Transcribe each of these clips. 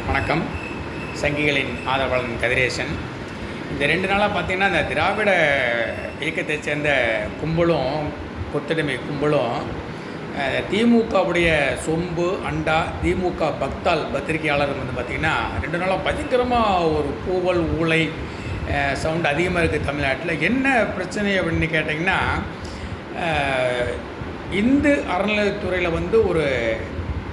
வணக்கம். சங்கிகளின் ஆதரவாளன் கதிரேசன். இந்த 2 நாளாக பார்த்திங்கன்னா, இந்த திராவிட இயக்கத்தை சேர்ந்த கும்பலும் கொத்தடிமை கும்பலும் திமுகவுடைய சொம்பு அண்டா திமுக பக்தால் பத்திரிகையாளர் வந்து பார்த்திங்கன்னா 2 நாளாக பயங்கரமாக ஒரு பூவல் ஊளை சவுண்ட் அதிகமாக இருக்குது தமிழ்நாட்டில். என்ன பிரச்சனை அப்படின்னு கேட்டிங்கன்னா, இந்து அறநிலையத்துறையில் வந்து ஒரு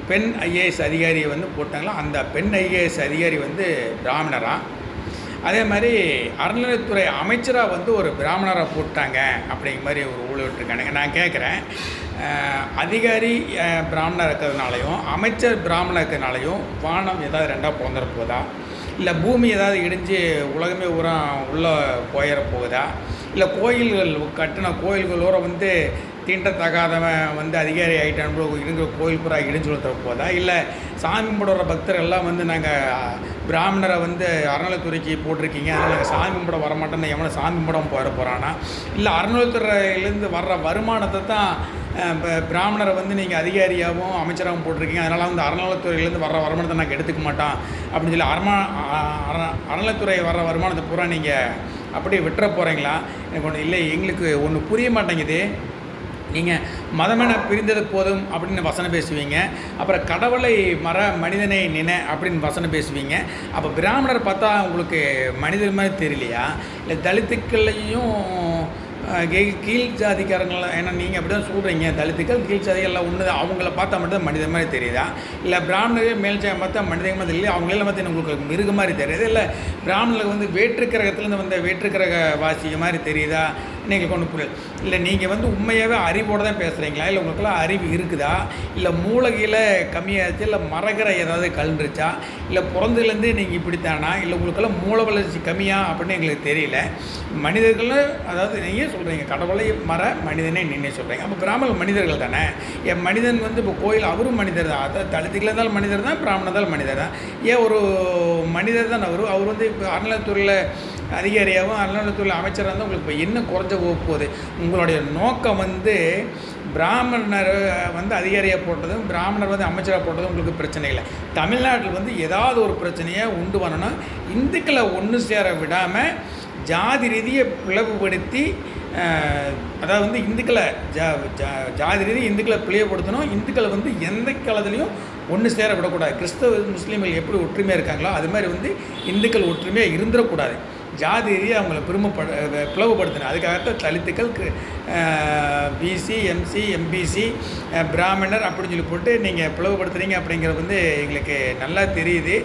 பெண் ஐஏஎஸ் அதிகாரியை வந்து போட்டாங்களா. அந்த பெண் ஐஏஎஸ் அதிகாரி வந்து பிராமணராக, அதே மாதிரி அறநிலையத்துறை அமைச்சராக வந்து ஒரு பிராமணராக போட்டாங்க அப்படிங்கிற மாதிரி ஒரு ஊழல் விட்டுருக்கானுங்க. நான் கேட்குறேன், அதிகாரி பிராமணர் இருக்கிறதுனாலையும் அமைச்சர் பிராமணர் இருக்கிறதுனாலையும் வானம் ஏதாவது ரெண்டாக பிறந்துட போகுதா, இல்லை பூமி ஏதாவது இடிஞ்சு உலகமே உள்ளே போயிட போகுதா, இல்லை கோயில்கள் கட்டின கோயில்களோட வந்து தீண்டத்தகாதவன் வந்து அதிகாரி ஆகிட்டான் இருக்கிற கோயில் பூரா இடிஞ்சு விழுத்துற போதா, இல்லை சாமி கும்பிடுற பக்தர்கள்லாம் வந்து நாங்கள் பிராமணரை வந்து அறநிலையத்துறைக்கு போட்டிருக்கீங்க, அதனால் நாங்கள் சாமி கும்பிட வரமாட்டோன்னு எவனை சாமி கும்பிடாமல் போகிறானா, இல்லை அறநிலையத்துறையிலேருந்து வர்ற வருமானத்தை தான் பிராமணரை வந்து நீங்கள் அதிகாரியாகவும் அமைச்சராகவும் போட்டிருக்கீங்க, அதனால் வந்து அறநிலையத்துறையிலேருந்து வர்ற வருமானத்தை நாங்கள் எடுத்துக்க மாட்டோம் அப்படின்னு சொல்லி அறநிலையத்துறை வர்ற வருமானத்தை பூரா நீங்கள் அப்படியே விட்டுற போகிறீங்களா? எனக்கு ஒன்று இல்லை, எங்களுக்கு ஒன்று புரிய மாட்டேங்குது. நீங்கள் மதமென பிரிந்தது போதும் அப்படின்னு வசனம் பேசுவீங்க, அப்புறம் கடவுளை மனிதனை நினை அப்படின்னு வசனம் பேசுவீங்க. அப்போ பிராமணர் பார்த்தா உங்களுக்கு மனிதர் மாதிரி தெரியலையா, இல்லை தலித்துக்கள்லையும் கீழ் ஜாதிக்காரங்கள, ஏன்னா நீங்கள் அப்படி தான் சொல்கிறீங்க, தலித்துக்கள் கீழ் ஜாதிகள்லாம் ஒன்று அவங்கள பார்த்தா மட்டும் தான் மனித மாதிரி தெரியுதா, இல்லை பிராமணர்கள் மேல் ஜாதி பார்த்தா மனிதமாக மாதிரி தெரியல, அவங்களெல்லாம் பார்த்து உங்களுக்கு மிருக மாதிரி தெரியுது, இல்லை பிராமணர்களுக்கு வந்து வேற்றுக்கிரகத்துலேருந்து வந்த வேற்றுக்கிரக வாசிக்க மாதிரி தெரியுதா, நீங்கள் கொண்டு புரியல. இல்லை நீங்கள் வந்து உண்மையாகவே அறிவோடு தான் பேசுகிறீங்களா, இல்லை உங்களுக்கெல்லாம் அறிவு இருக்குதா, இல்லை மூலகையில் கம்மியாச்சு, இல்லை மரகரை ஏதாவது கலந்துருச்சா, இல்லை பிறந்ததுலேருந்து நீங்கள் இப்படித்தானா, இல்லை உங்களுக்கெல்லாம் மூல வளர்ச்சி கம்மியா அப்படின்னு எங்களுக்கு தெரியல. மனிதர்கள், அதாவது நீங்கள் சொல்கிறீங்க கடவுளை மனிதனே நின்று சொல்கிறீங்க, அப்போ பிராமணர்கள் மனிதர்கள் தானே. என் மனிதன் வந்து இப்போ கோயில் அவரும் மனிதர் தான், அதாவது தலித்துக்கள் இருந்தாலும் மனிதர் தான், பிராமணர்கள் மனிதர் தான். ஏன் ஒரு மனிதர் தான் அவர் வந்து இப்போ அறநிலையத்துறையில் அதிகாரியாகவும் அறநிலையத்துறையில் அமைச்சராக இருந்தால் உங்களுக்கு இப்போ என்ன குறைஞ்ச போகுது? உங்களுடைய நோக்கம் வந்து பிராமணர் வந்து அதிகாரியாக போட்டதும் பிராமணர் வந்து அமைச்சராக போட்டதும் உங்களுக்கு பிரச்சனை இல்லை. தமிழ்நாட்டில் வந்து ஏதாவது ஒரு பிரச்சனையை உண்டு பண்ணணும், இந்துக்களை ஒன்று சேர விடாமல் ஜாதி ரீதியை பிளவுபடுத்தி, அதாவது வந்து இந்துக்களை ஜாதி ரீதி இந்துக்களை பிளவுபடுத்தணும், இந்துக்களை வந்து எந்த காலத்துலேயும் ஒன்று சேர விடக்கூடாது. கிறிஸ்தவ முஸ்லீம்கள் எப்படி ஒற்றுமையாக இருக்காங்களோ அது மாதிரி வந்து இந்துக்கள் ஒற்றுமையாக இருந்துடக்கூடாது. ஜாதி ரீதியாக அவங்கள பிளவுபடுத்தணும். அதுக்காகத்தான் தலித்துக்கள் பிசி எம்சி எம்பிசி பிராமணர் அப்படின்னு சொல்லி போட்டு நீங்கள் பிளவுபடுத்துகிறீங்க அப்படிங்கிறது வந்து எங்களுக்கு நல்லா தெரியுது.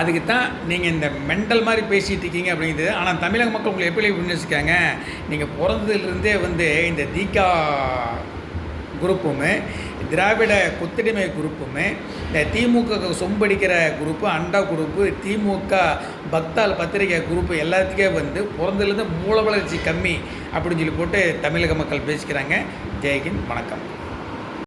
அதுக்கு தான் நீங்கள் இந்த மெண்டல் மாதிரி பேசிகிட்டு இருக்கீங்க அப்படிங்கிறது. ஆனால் தமிழக மக்கள் உங்களை எப்படி விமர்சிக்காங்க, நீங்கள் பிறந்ததுலேருந்தே வந்து இந்த தீகா குரூப்புமே திராவிட கொத்தடிமை குரூப்புமே இந்த திமுக சொம்படிக்கிற குரூப்பு அண்டா குரூப்பு திமுக பக்தால் பத்திரிகை குரூப்பு எல்லாத்துக்கே வந்து பிறந்ததுலேருந்து மூல வளர்ச்சி கம்மி அப்படின்னு சொல்லி போட்டு தமிழக மக்கள் பேசிக்கிறாங்க. ஜெய்ஹிந்த், வணக்கம்.